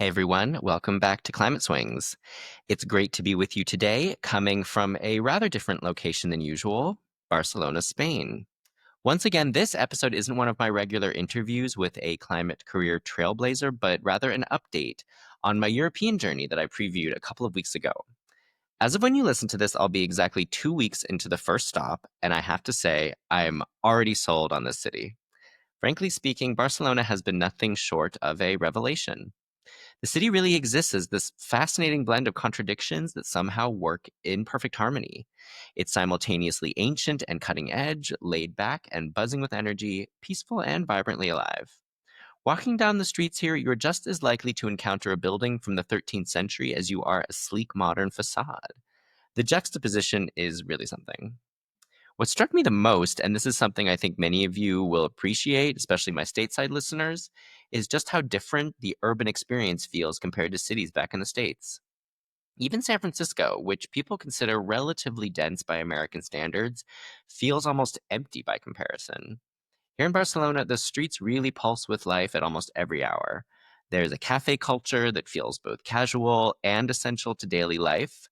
Hey everyone, welcome back to Climate Swings. It's great to be with you today, coming from a rather different location than usual, Barcelona, Spain. Once again, this episode isn't one of my regular interviews with a climate career trailblazer, but rather an update on my European journey that I previewed a couple of weeks ago. As of when you listen to this, I'll be exactly 2 weeks into the first stop, and I have to say, I'm already sold on this city. Frankly speaking, Barcelona has been nothing short of a revelation. The city really exists as this fascinating blend of contradictions that somehow work in perfect harmony. It's simultaneously ancient and cutting edge, laid back and buzzing with energy, peaceful and vibrantly alive. Walking down the streets here, you're just as likely to encounter a building from the 13th century as you are a sleek modern facade. The juxtaposition is really something. What struck me the most, and this is something I think many of you will appreciate, especially my stateside listeners, is just how different the urban experience feels compared to cities back in the States. Even San Francisco, which people consider relatively dense by American standards, feels almost empty by comparison. Here in Barcelona, the streets really pulse with life at almost every hour. There's a cafe culture that feels both casual and essential to daily life,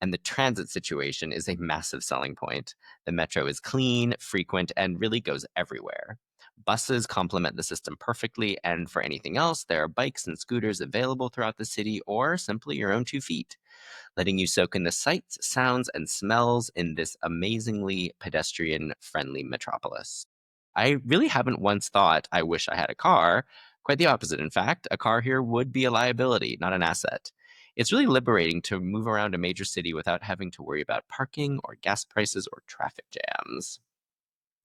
and the transit situation is a massive selling point. The metro is clean, frequent, and really goes everywhere. Buses complement the system perfectly, and for anything else, there are bikes and scooters available throughout the city or simply your own 2 feet, letting you soak in the sights, sounds, and smells in this amazingly pedestrian friendly metropolis. I really haven't once thought I wish I had a car. Quite the opposite, in fact. A car here would be a liability, not an asset. It's really liberating to move around a major city without having to worry about parking or gas prices or traffic jams.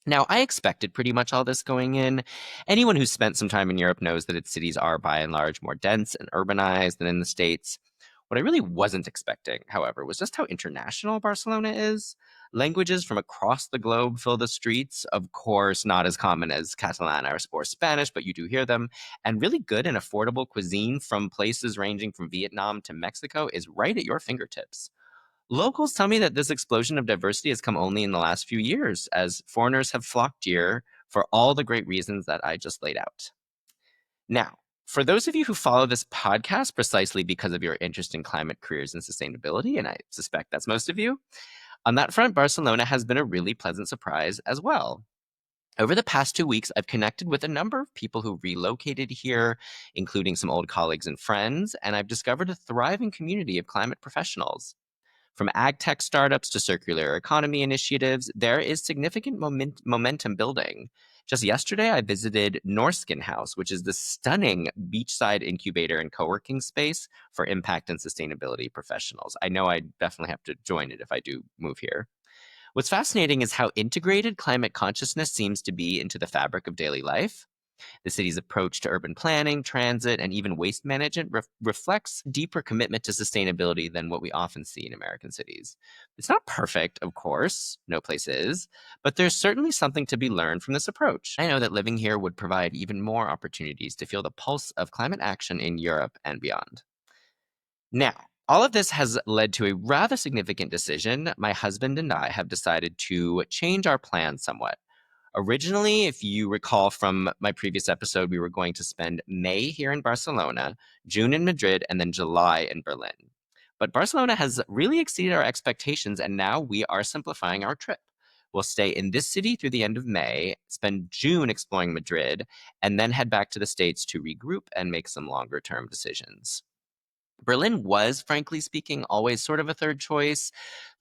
Now, I expected pretty much all this going in. Anyone who's spent some time in Europe knows that its cities are by and large more dense and urbanized than in the States. What I really wasn't expecting, however, was just how international Barcelona is. Languages from across the globe fill the streets, of course, not as common as Catalan or Spanish, but you do hear them. And really good and affordable cuisine from places ranging from Vietnam to Mexico is right at your fingertips. Locals tell me that this explosion of diversity has come only in the last few years, as foreigners have flocked here for all the great reasons that I just laid out. Now, for those of you who follow this podcast precisely because of your interest in climate careers and sustainability, and I suspect that's most of you, on that front, Barcelona has been a really pleasant surprise as well. Over the past 2 weeks, I've connected with a number of people who relocated here, including some old colleagues and friends, and I've discovered a thriving community of climate professionals. From ag tech startups to circular economy initiatives, there is significant momentum building. Just yesterday, I visited Norskin House, which is the stunning beachside incubator and co working space for impact and sustainability professionals. I know I definitely have to join it if I do move here. What's fascinating is how integrated climate consciousness seems to be into the fabric of daily life. The city's approach to urban planning, transit, and even waste management reflects deeper commitment to sustainability than what we often see in American cities. It's not perfect, of course, no place is, but there's certainly something to be learned from this approach. I know that living here would provide even more opportunities to feel the pulse of climate action in Europe and beyond. Now, all of this has led to a rather significant decision. My husband and I have decided to change our plans somewhat. Originally, if you recall from my previous episode, we were going to spend May here in Barcelona, June in Madrid, and then July in Berlin. But Barcelona has really exceeded our expectations, and now we are simplifying our trip. We'll stay in this city through the end of May, spend June exploring Madrid, and then head back to the States to regroup and make some longer term decisions. Berlin was, frankly speaking, always sort of a third choice.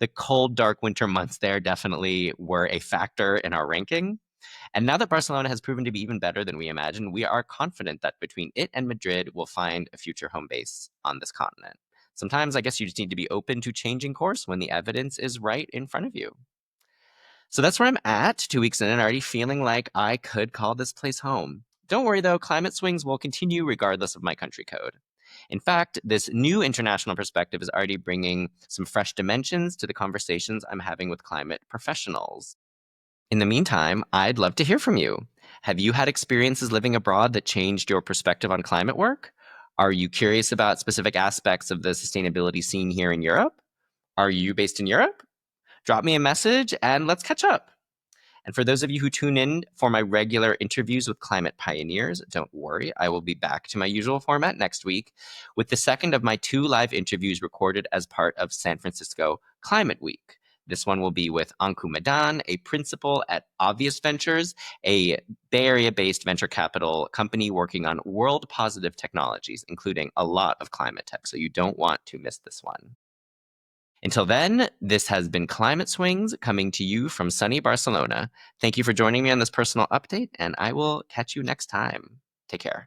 The cold, dark winter months there definitely were a factor in our ranking. And now that Barcelona has proven to be even better than we imagined, we are confident that between it and Madrid, we'll find a future home base on this continent. Sometimes I guess you just need to be open to changing course when the evidence is right in front of you. So that's where I'm at, 2 weeks in and already feeling like I could call this place home. Don't worry though, climate swings will continue regardless of my country code. In fact, this new international perspective is already bringing some fresh dimensions to the conversations I'm having with climate professionals. In the meantime, I'd love to hear from you. Have you had experiences living abroad that changed your perspective on climate work? Are you curious about specific aspects of the sustainability scene here in Europe? Are you based in Europe? Drop me a message and let's catch up. And for those of you who tune in for my regular interviews with climate pioneers, don't worry, I will be back to my usual format next week with the second of my 2 live interviews recorded as part of San Francisco Climate Week. This one will be with Anku Madan, a principal at Obvious Ventures, a Bay Area-based venture capital company working on world-positive technologies, including a lot of climate tech, so you don't want to miss this one. Until then, this has been Climate Swings coming to you from sunny Barcelona. Thank you for joining me on this personal update, and I will catch you next time. Take care.